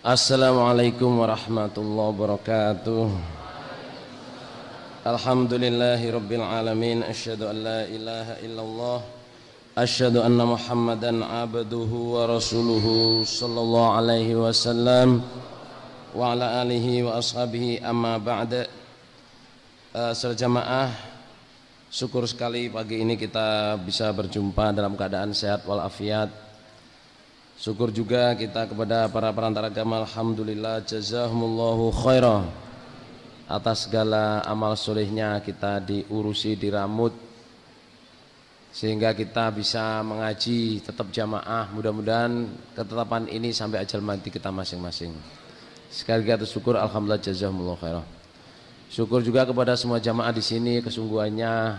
Assalamualaikum warahmatullahi wabarakatuh. Alhamdulillahi rabbil alamin. Asyhadu an la ilaha illallah, asyhadu anna Muhammadan abduhu wa rasuluhu sallallahu alaihi wasallam wa ala alihi wa ashabihi, amma ba'da. Saudara jamaah, syukur sekali pagi ini kita bisa berjumpa dalam keadaan sehat walafiat. Syukur juga kita kepada para perantara agama, alhamdulillah jazahumullahu khairah atas segala amal solehnya kita diurusi, diramut sehingga kita bisa mengaji tetap jamaah. Mudah-mudahan ketetapan ini sampai ajal mati kita masing-masing. Sekali lagi atas syukur, alhamdulillah jazahumullahu khairah. Syukur juga kepada semua jamaah di sini, kesungguhannya,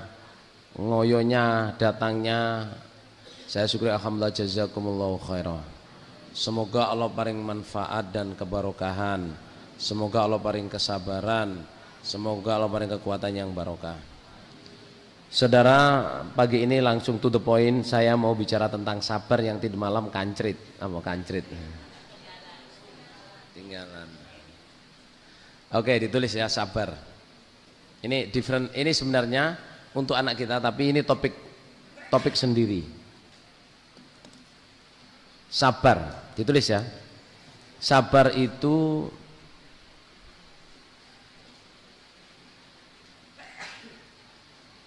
ngoyonya, datangnya. Saya syukuri, alhamdulillah jazakumullahu khairah. Semoga Allah paring manfaat dan kebarokahan. Semoga Allah paring kesabaran. Semoga Allah paring kekuatan yang barokah. Saudara, pagi ini langsung to the point. Saya mau bicara tentang sabar yang tidur malam kancrit. Apa kancrit? Tinggalan. Oke, ditulis ya, sabar. Ini different. Ini sebenarnya untuk anak kita, tapi ini topik sendiri. Sabar, ditulis ya. Sabar itu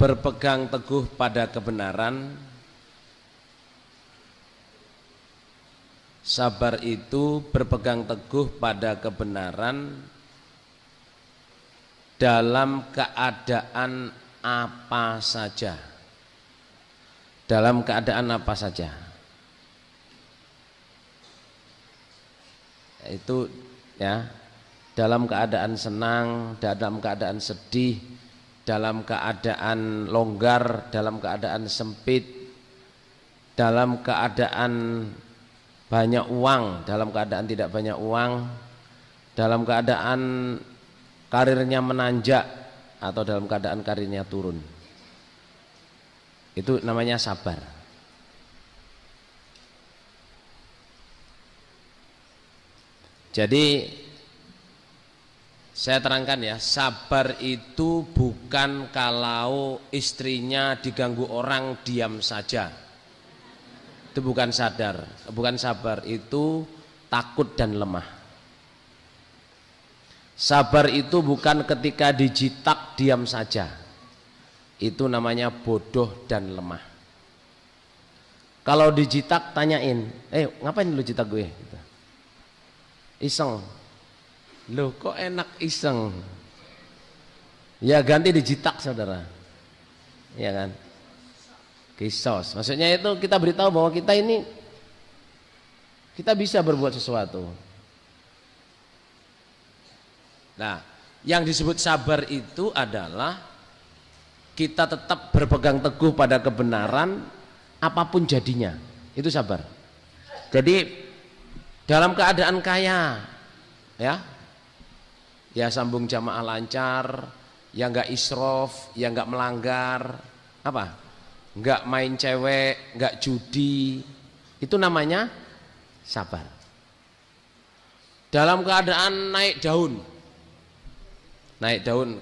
berpegang teguh pada kebenaran. Sabar itu berpegang teguh pada kebenaran dalam keadaan apa saja. Dalam keadaan apa saja. Itu ya, dalam keadaan senang, dalam keadaan sedih, dalam keadaan longgar, dalam keadaan sempit, dalam keadaan banyak uang, dalam keadaan tidak banyak uang, dalam keadaan karirnya menanjak atau dalam keadaan karirnya turun. Itu namanya sabar. Jadi saya terangkan ya, sabar itu bukan kalau istrinya diganggu orang diam saja. Itu bukan bukan sabar, itu takut dan lemah. Sabar itu bukan ketika dijitak diam saja. Itu namanya bodoh dan lemah. Kalau dijitak tanyain, ngapain lu jitak gue? Gitu. Iseng. Loh kok enak iseng? Ya ganti dijitak saudara. Ya kan? Kisos. Maksudnya itu kita beritahu bahwa kita bisa berbuat sesuatu. Nah, yang disebut sabar itu adalah kita tetap berpegang teguh pada kebenaran apapun jadinya. Itu sabar. Jadi dalam keadaan kaya, ya sambung jamaah lancar, ya nggak israf, ya nggak melanggar, nggak main cewek, nggak judi, itu namanya sabar. Dalam keadaan naik daun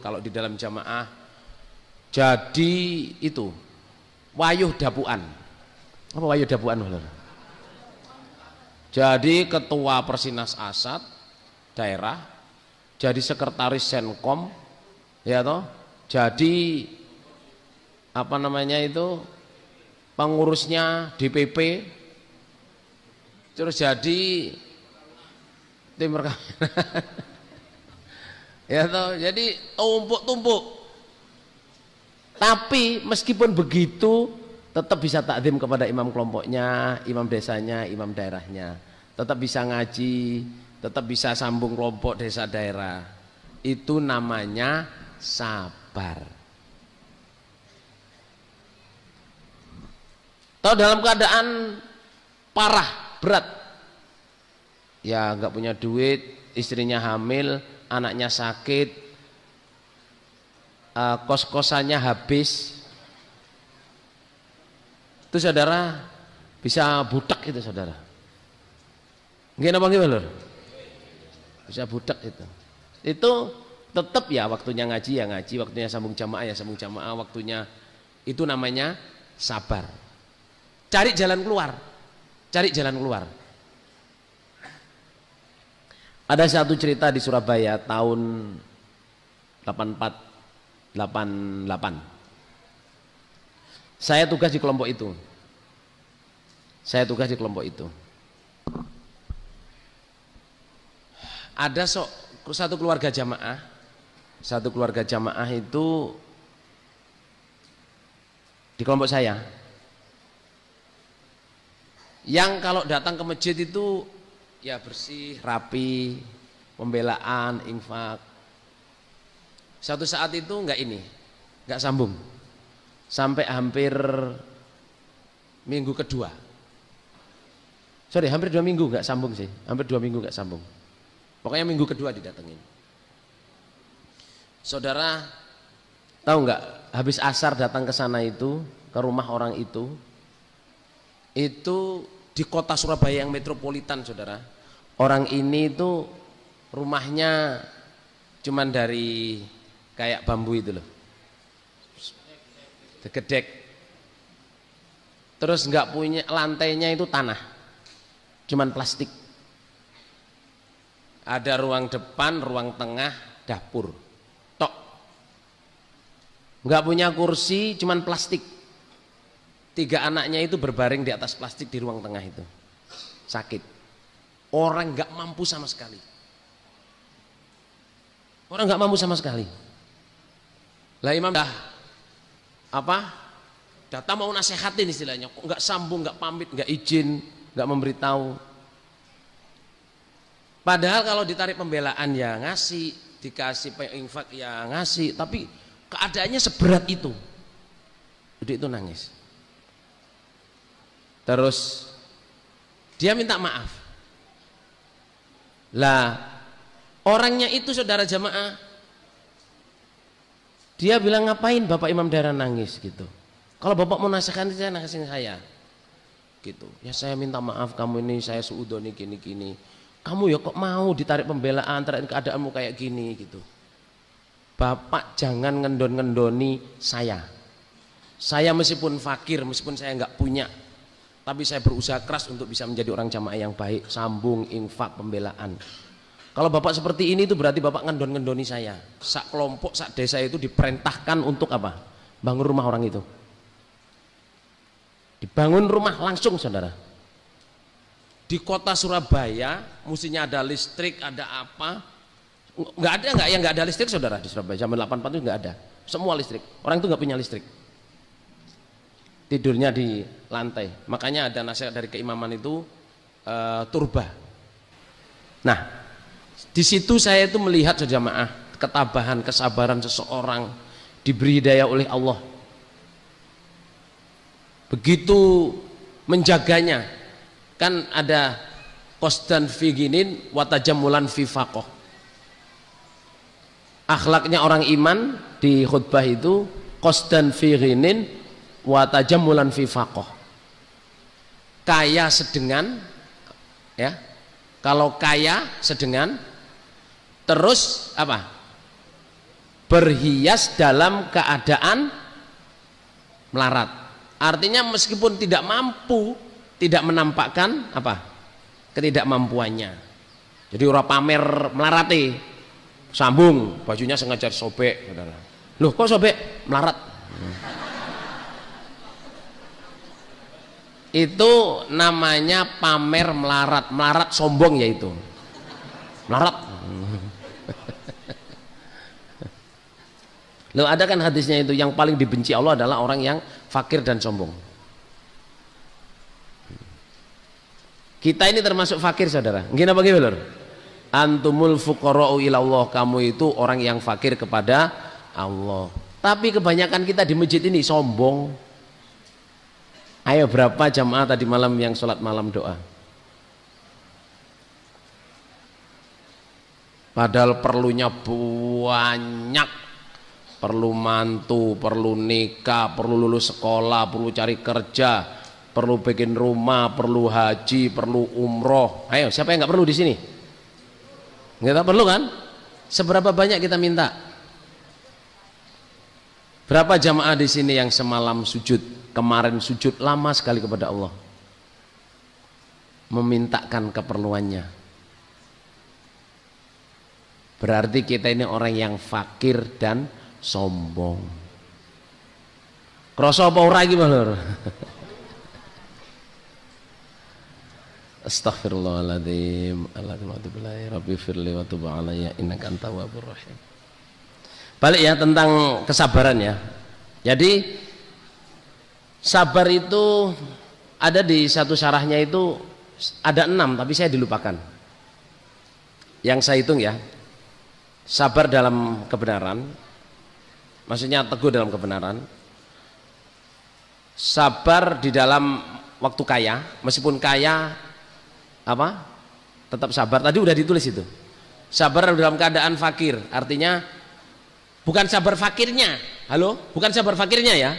kalau di dalam jamaah, jadi itu wayuh dapuan. Apa wayuh dapuan? Jadi ketua Persinas Asad daerah, jadi sekretaris Senkom, ya toh, jadi apa namanya itu pengurusnya DPP, terus jadi tim rekaman, ya toh, jadi tumpuk-tumpuk. Tapi meskipun begitu, tetap bisa takdim kepada imam kelompoknya, imam desanya, imam daerahnya. Tetap bisa ngaji, tetap bisa sambung kelompok desa daerah. Itu namanya sabar. Atau dalam keadaan parah, berat, ya nggak punya duit, istrinya hamil, anaknya sakit, kos-kosannya habis, itu saudara bisa budak itu saudara. Nggih napa nggih lur? Bisa budak itu. Itu tetap ya waktunya ngaji ya ngaji, waktunya sambung jamaah ya sambung jamaah, waktunya itu namanya sabar. Cari jalan keluar. Cari jalan keluar. Ada satu cerita di Surabaya tahun 84 88. Saya tugas di kelompok itu. Ada satu keluarga jamaah itu di kelompok saya. Yang kalau datang ke masjid itu ya bersih, rapi, pembelaan, infak. Suatu saat itu enggak sambung. Sampai hampir minggu kedua. Hampir 2 minggu enggak sambung sih. Hampir 2 minggu enggak sambung. Pokoknya minggu kedua didatengin. Saudara tahu enggak, habis asar datang ke sana itu, ke rumah orang itu di kota Surabaya yang metropolitan, saudara. Orang ini itu rumahnya cuman dari kayak bambu itu loh, gedek. Terus nggak punya lantainya, itu tanah, cuman plastik. Ada ruang depan, ruang tengah, dapur, tok. Nggak punya kursi, cuman plastik. 3 anaknya itu berbaring di atas plastik di ruang tengah itu, sakit. Orang nggak mampu sama sekali. Lah imam datang mau nasehatin istilahnya, kok nggak sambung, nggak pamit, nggak izin, nggak memberitahu. Padahal kalau ditarik pembelaan ya ngasih, dikasih infak ya ngasih, tapi keadaannya seberat itu. Jadi itu nangis. Terus dia minta maaf. Lah orangnya itu saudara jamaah, dia bilang, ngapain Bapak Imam Dahlan nangis gitu. Kalau Bapak mau nasihatkan saya, nasihatin saya gitu. Ya saya minta maaf, kamu ini saya suudoni gini-gini. Kamu ya kok mau ditarik pembelaan, tarik keadaanmu kayak gini gitu. Bapak jangan ngendon-ngendoni saya. Saya meskipun fakir, meskipun saya nggak punya, tapi saya berusaha keras untuk bisa menjadi orang jamaah yang baik, sambung, infak, pembelaan. Kalau Bapak seperti ini itu berarti Bapak ngendon-ngendoni saya. Sak kelompok, sak desa itu diperintahkan untuk apa? Bangun rumah orang itu. Dibangun rumah langsung, saudara. Di kota Surabaya mestinya ada listrik, ada apa? Nggak ada listrik, saudara, di Surabaya. Zaman 84 itu nggak ada. Semua listrik. Orang itu nggak punya listrik. Tidurnya di lantai. Makanya ada nasihat dari keimaman itu turba. Nah, di situ saya itu melihat jamaah ketabahan, kesabaran seseorang diberi hidayah oleh Allah. Begitu menjaganya, kan ada qasdan fi ginin wa tajammulan fi faqih. Akhlaknya orang iman di khutbah itu qasdan fi ginin wa tajammulan fi faqih. Kaya sedengan, ya. Kalau kaya sedengan, terus apa? Berhias dalam keadaan melarat. Artinya meskipun tidak mampu, tidak menampakkan apa? Ketidakmampuannya. Jadi orang pamer melarati, sambung, bajunya sengaja sobek, saudara. Loh, kok sobek? Melarat. Itu namanya pamer melarat. Melarat sombong ya itu. Melarat. Loh, ada kan hadisnya itu, yang paling dibenci Allah adalah orang yang fakir dan sombong. Kita ini termasuk fakir, saudara. Gimana bagi lur? Antumul fuqara'u ilallah, kamu itu orang yang fakir kepada Allah. Tapi kebanyakan kita di masjid ini sombong. Ayo, berapa jamaah tadi malam yang sholat malam doa? Padahal perlunya banyak. Perlu mantu, perlu nikah, perlu lulus sekolah, perlu cari kerja, perlu bikin rumah, perlu haji, perlu umroh. Ayo, siapa yang nggak perlu di sini? Nggak perlu kan? Seberapa banyak kita minta? Berapa jamaah di sini yang semalam sujud, kemarin sujud lama sekali kepada Allah, memintakan keperluannya? Berarti kita ini orang yang fakir dan sombong. Kroso apa ora iki, Lur? Astaghfirullahaladzim. Alhamdulillah Rabbi firli wa tub alayya innaka antat tawwabur rahim. Balik ya tentang kesabaran ya. Jadi sabar itu ada di satu syarahnya itu ada 6 tapi saya dilupakan. Yang saya hitung ya. Sabar dalam kebenaran, maksudnya teguh dalam kebenaran. Sabar di dalam waktu kaya, meskipun kaya apa tetap sabar. Tadi udah ditulis itu. Sabar dalam keadaan fakir, artinya bukan sabar fakirnya. Halo, bukan sabar fakirnya ya.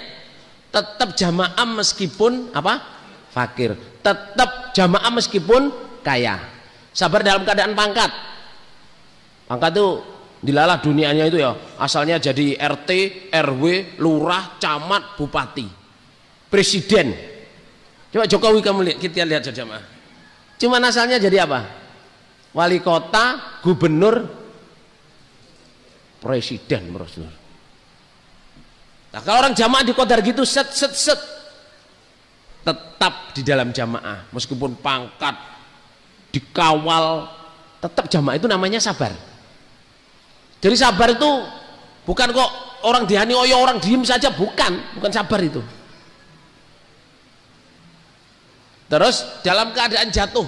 Tetap jamaah meskipun apa? Fakir. Tetap jamaah meskipun kaya. Sabar dalam keadaan pangkat. Pangkat itu dilalah dunianya itu ya. Asalnya jadi RT, RW, lurah, camat, bupati, presiden. Coba Jokowi kamu lihat, kita lihat saja jamaah. Cuma asalnya jadi apa? Wali kota, gubernur, presiden, Rasul. Nah, kalau orang jamaah di kodar gitu set tetap di dalam jamaah meskipun pangkat dikawal, tetap jamaah, itu namanya sabar. Jadi sabar itu bukan kok orang dianiaya orang diem saja, bukan sabar itu. Terus dalam keadaan jatuh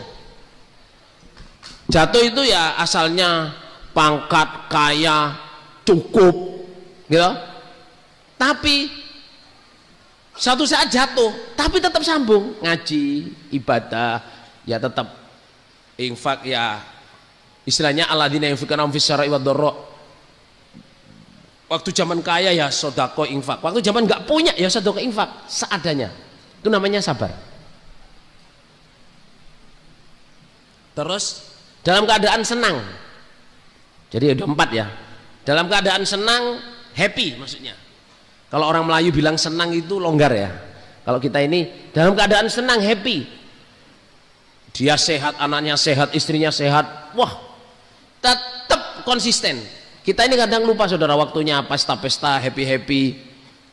itu ya asalnya pangkat, kaya, cukup gitu, tapi satu saat jatuh tapi tetap sambung ngaji, ibadah, ya tetap infak, ya istilahnya alladzina yunfiquna fis sarai wad dharra. Waktu zaman kaya ya sedekah infak, waktu zaman nggak punya ya sedekah infak seadanya. Itu namanya sabar. Terus dalam keadaan senang, jadi ada 4 ya. Dalam keadaan senang, happy maksudnya. Kalau orang Melayu bilang senang itu longgar ya. Kalau kita ini dalam keadaan senang, happy, dia sehat, anaknya sehat, istrinya sehat, wah tetap konsisten. Kita ini kadang lupa saudara, waktunya pesta-pesta, happy,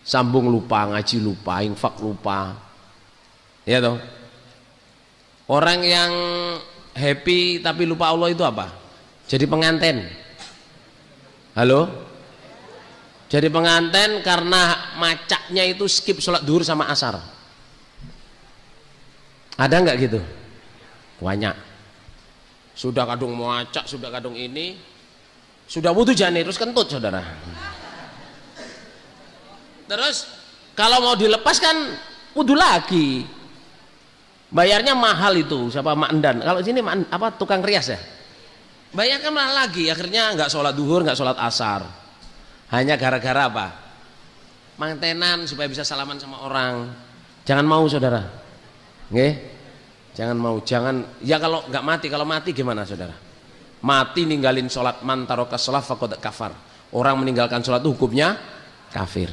sambung lupa, ngaji lupa, infak lupa, ya toh. Orang yang happy tapi lupa Allah itu apa? Jadi pengantin. Halo? Jadi pengantin karena macaknya itu skip sholat duhur sama asar. Ada nggak gitu? Banyak. Sudah kadung macak, sudah kadung ini, sudah wudu jani terus kentut saudara. Terus kalau mau dilepas kan wudu lagi. Bayarnya mahal itu, siapa Mak Endan. Kalau sini apa tukang rias ya? Bayarnya mahal lagi, akhirnya nggak sholat duhur, nggak sholat asar. Hanya gara-gara apa? Mantenan supaya bisa salaman sama orang. Jangan mau saudara. Nggih? Jangan mau, jangan. Ya kalau nggak mati, kalau mati gimana saudara? Mati ninggalin sholat, man taraka sholat faqad kafar. Orang meninggalkan sholat itu hukumnya kafir.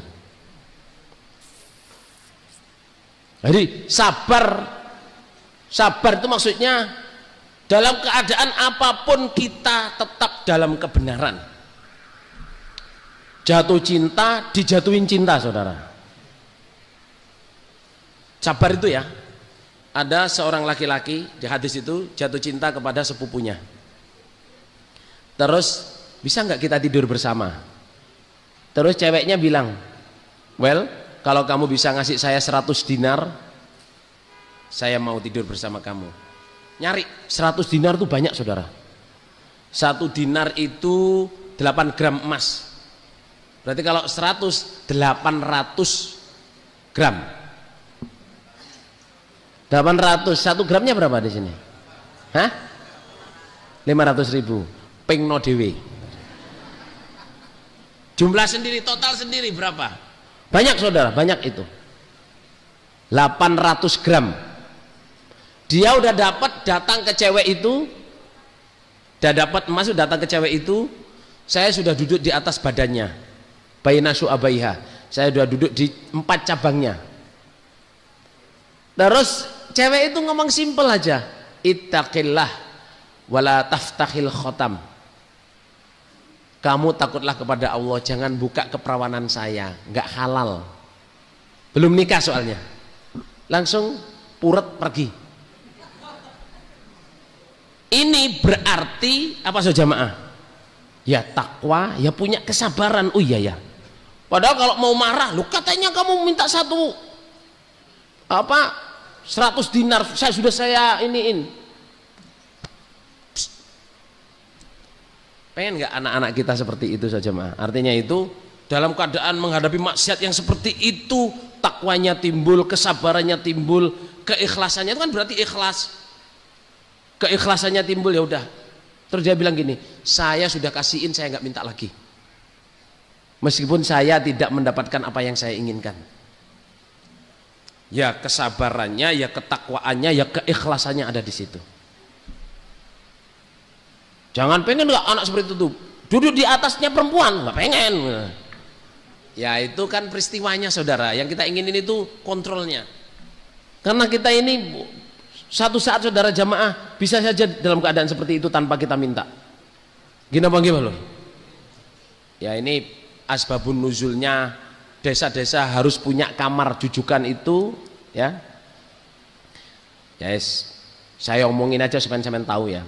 Jadi sabar itu maksudnya dalam keadaan apapun kita tetap dalam kebenaran. Jatuh cinta, dijatuhin cinta saudara. Sabar itu ya, ada seorang laki-laki di hadis itu jatuh cinta kepada sepupunya. Terus bisa nggak kita tidur bersama? Terus ceweknya bilang, well kalau kamu bisa ngasih saya 100 dinar, saya mau tidur bersama kamu. Nyari 100 dinar itu banyak saudara. 1 dinar itu 8 gram emas. Berarti kalau 100, 800 gram. 800, 1 gramnya berapa di sini? Hah? 500.000. Ping no dewe. Jumlah sendiri, total sendiri berapa? Banyak saudara, banyak itu. 800 gram. Dia udah dapat, datang ke cewek itu Dan dapat masuk datang ke cewek itu, saya sudah duduk di atas badannya. Baina syu'abaiha. Saya sudah duduk di 4 cabangnya. Terus cewek itu ngomong simpel aja, ittaqillah wala taftahil khotam. Kamu takutlah kepada Allah, jangan buka keperawanan saya, nggak halal. Belum nikah soalnya. Langsung puret pergi. Ini berarti apa so jamaah? Ya takwa, ya punya kesabaran. Oh iya ya. Padahal kalau mau marah, lu katanya kamu minta 100 dinar, saya iniin. Pengen nggak anak-anak kita seperti itu saja mah? Artinya itu dalam keadaan menghadapi maksiat yang seperti itu, takwanya timbul, kesabarannya timbul, keikhlasannya itu kan berarti ikhlas. Keikhlasannya timbul, ya udah. Terus dia bilang gini, saya sudah kasihin, saya nggak minta lagi. Meskipun saya tidak mendapatkan apa yang saya inginkan. Ya kesabarannya, ya ketakwaannya, ya keikhlasannya ada di situ. Jangan pengen nggak anak seperti itu tuh duduk di atasnya perempuan, nggak pengen. Ya itu kan peristiwanya saudara. Yang kita inginin itu kontrolnya. Karena kita ini satu saat saudara jamaah bisa saja dalam keadaan seperti itu tanpa kita minta. Gini apa gimana? Ya ini asbabun nuzulnya, desa-desa harus punya kamar jujukan itu, ya. Yes, saya omongin aja supaya sampean tahu ya.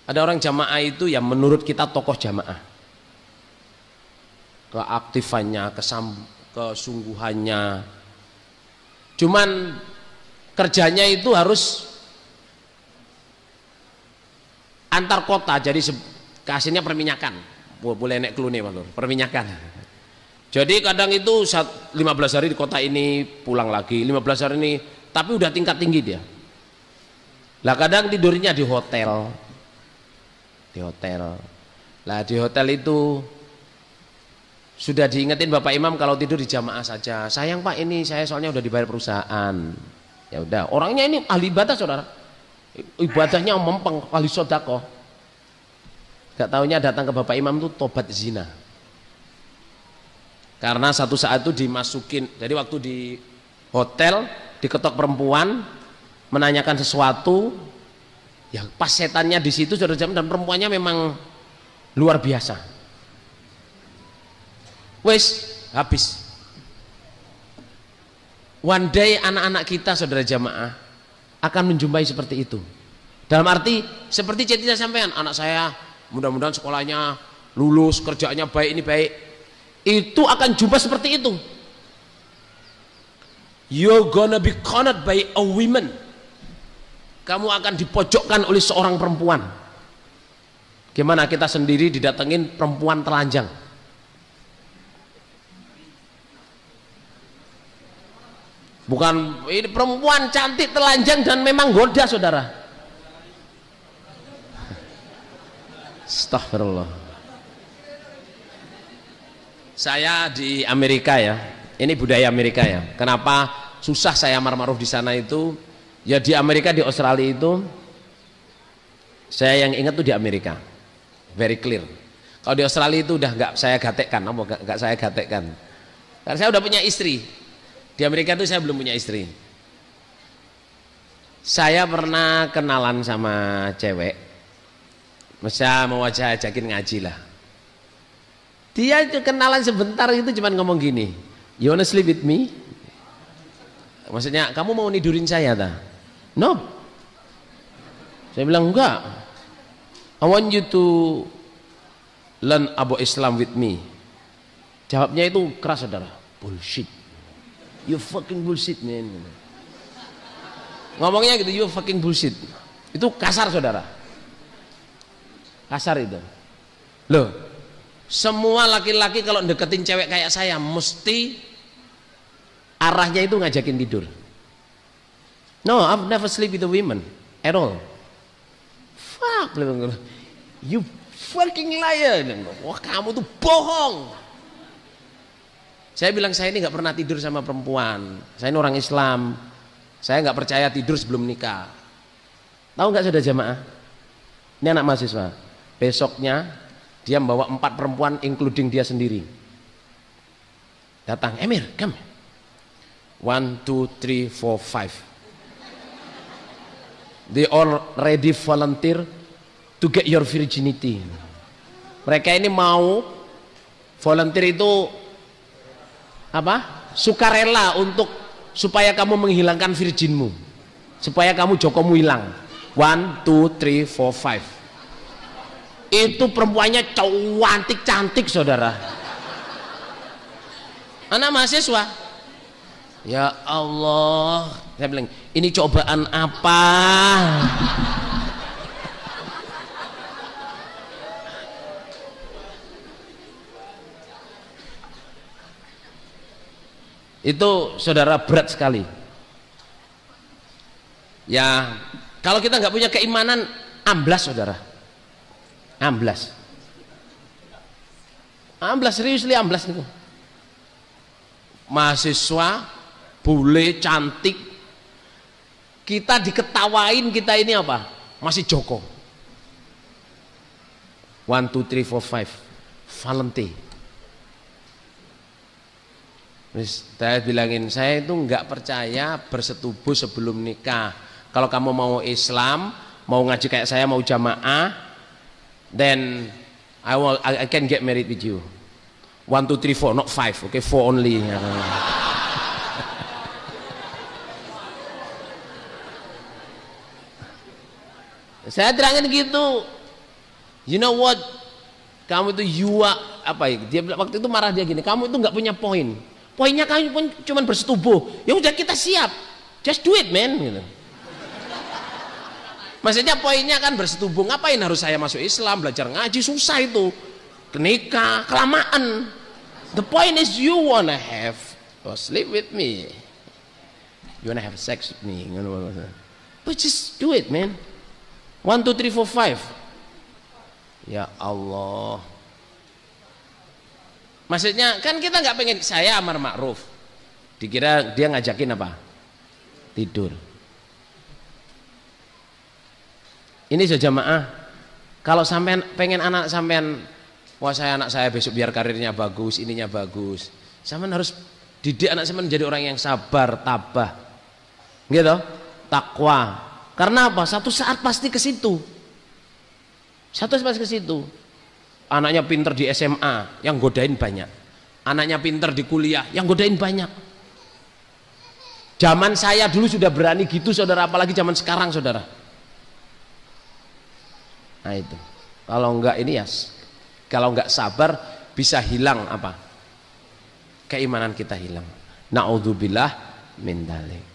Ada orang jamaah itu yang menurut kita tokoh jamaah, keaktifannya, kesungguhannya. Cuman kerjanya itu harus antar kota, jadi kasihnya perminyakan. Boleh naik kelune perminyakan. Jadi kadang itu 15 hari di kota ini, pulang lagi 15 hari ini, tapi udah tingkat tinggi dia. Lah kadang tidurnya di hotel. Lah di hotel itu sudah diingetin Bapak Imam kalau tidur di jamaah saja. Sayang Pak, ini saya soalnya udah dibayar perusahaan. Ya udah, orangnya ini ahli ibadah saudara. Ibadahnya mempeng, ahli sedekah. Gak taunya datang ke Bapak Imam itu tobat zina. Karena satu saat itu dimasukin, jadi waktu di hotel diketok perempuan menanyakan sesuatu, ya pas setannya di situ saudara jam, dan perempuannya memang luar biasa. Wes habis. One day anak-anak kita saudara jamaah akan menjumpai seperti itu. Dalam arti seperti cerita sampean, anak saya mudah-mudahan sekolahnya lulus, kerjanya baik, ini baik. Itu akan jumpa seperti itu. You're gonna be cornered by a woman. Kamu akan dipojokkan oleh seorang perempuan. Gimana kita sendiri didatengin perempuan telanjang? Bukan ini perempuan cantik telanjang dan memang goda saudara. Astagfirullah. Saya di Amerika ya. Ini budaya Amerika ya. Kenapa susah saya amar ma'ruf di sana itu? Ya di Amerika, di Australia itu saya yang ingat tuh di Amerika very clear. Kalau di Australia itu udah nggak saya gatekkan, nggak saya gatekkan karena saya udah punya istri. Di Amerika itu saya belum punya istri. Saya pernah kenalan sama cewek, masa mau ajakin ngaji lah. Dia kenalan sebentar itu cuman ngomong gini, you wanna sleep with me? Maksudnya kamu mau nidurin saya tak? No. Saya bilang enggak. I want you to learn about Islam with me. Jawabnya itu keras saudara. Bullshit. You fucking bullshit man. Ngomongnya gitu, you fucking bullshit. Itu kasar saudara. Kasar itu. Loh, semua laki-laki kalau deketin cewek kayak saya mesti arahnya itu ngajakin tidur. No, I've never sleep with a woman at all. Fuck, you fucking liar. Wah kamu tuh bohong. Saya bilang saya ini nggak pernah tidur sama perempuan. Saya ini orang Islam. Saya nggak percaya tidur sebelum nikah. Tahu nggak sudah jamaah? Ini anak mahasiswa. Besoknya dia membawa 4 perempuan including dia sendiri. Datang, Emir, come. 1, 2, 3, 4, 5. They already volunteer to get your virginity. Mereka ini mau volunteer itu apa? Sukarela untuk supaya kamu menghilangkan virginmu, supaya kamu jokomu hilang. 1, 2, 3, 4, 5. Itu perempuannya cantik saudara. Anak mahasiswa. Ya Allah, saya bilang ini cobaan apa? Itu saudara berat sekali. Ya, kalau kita nggak punya keimanan, amblas saudara. Amblas, seriously amblas itu. Mahasiswa bule cantik, kita diketawain, kita ini apa? Masih Joko. 1, 2, 3, 4, 5 Valentine. Saya bilangin, saya itu nggak percaya bersetubuh sebelum nikah. Kalau kamu mau Islam, mau ngaji kayak saya, mau jamaah, then I can get married with you. 1, 2, 3, 4, not 5, okay, 4 only. Saya terangin gitu. You know what? Kamu itu apa ya? Dia waktu itu marah, dia gini, kamu itu nggak punya poin. Poinnya kamu pun cuma bersetubuh. Ya udah, kita siap. Just do it, man. Gitu. Maksudnya poinnya kan bersetubuh. Ngapain harus saya masuk Islam, belajar ngaji, susah itu. Nikah, kelamaan. The point is you wanna have sleep with me. You wanna have sex with me. But just do it, man. 1, 2, 3, 4, 5. Ya Allah. Maksudnya kan kita nggak pengen saya amar ma'ruf, dikira dia ngajakin apa? Tidur. Ini saja jamaah, kalau sampean pengen anak sampean, wah saya anak saya besok biar karirnya bagus, ininya bagus, sampean harus didik anak sampean menjadi orang yang sabar, tabah, gitu, takwa. Karena apa? Satu saat pasti ke situ. Satu saat pasti ke situ. Anaknya pinter di SMA, yang godain banyak. Anaknya pinter di kuliah, yang godain banyak. Zaman saya dulu sudah berani gitu saudara, apalagi zaman sekarang saudara. Nah itu, kalau enggak ini ya, kalau enggak sabar bisa hilang apa? Keimanan kita hilang. Na'udzubillah min dzalik.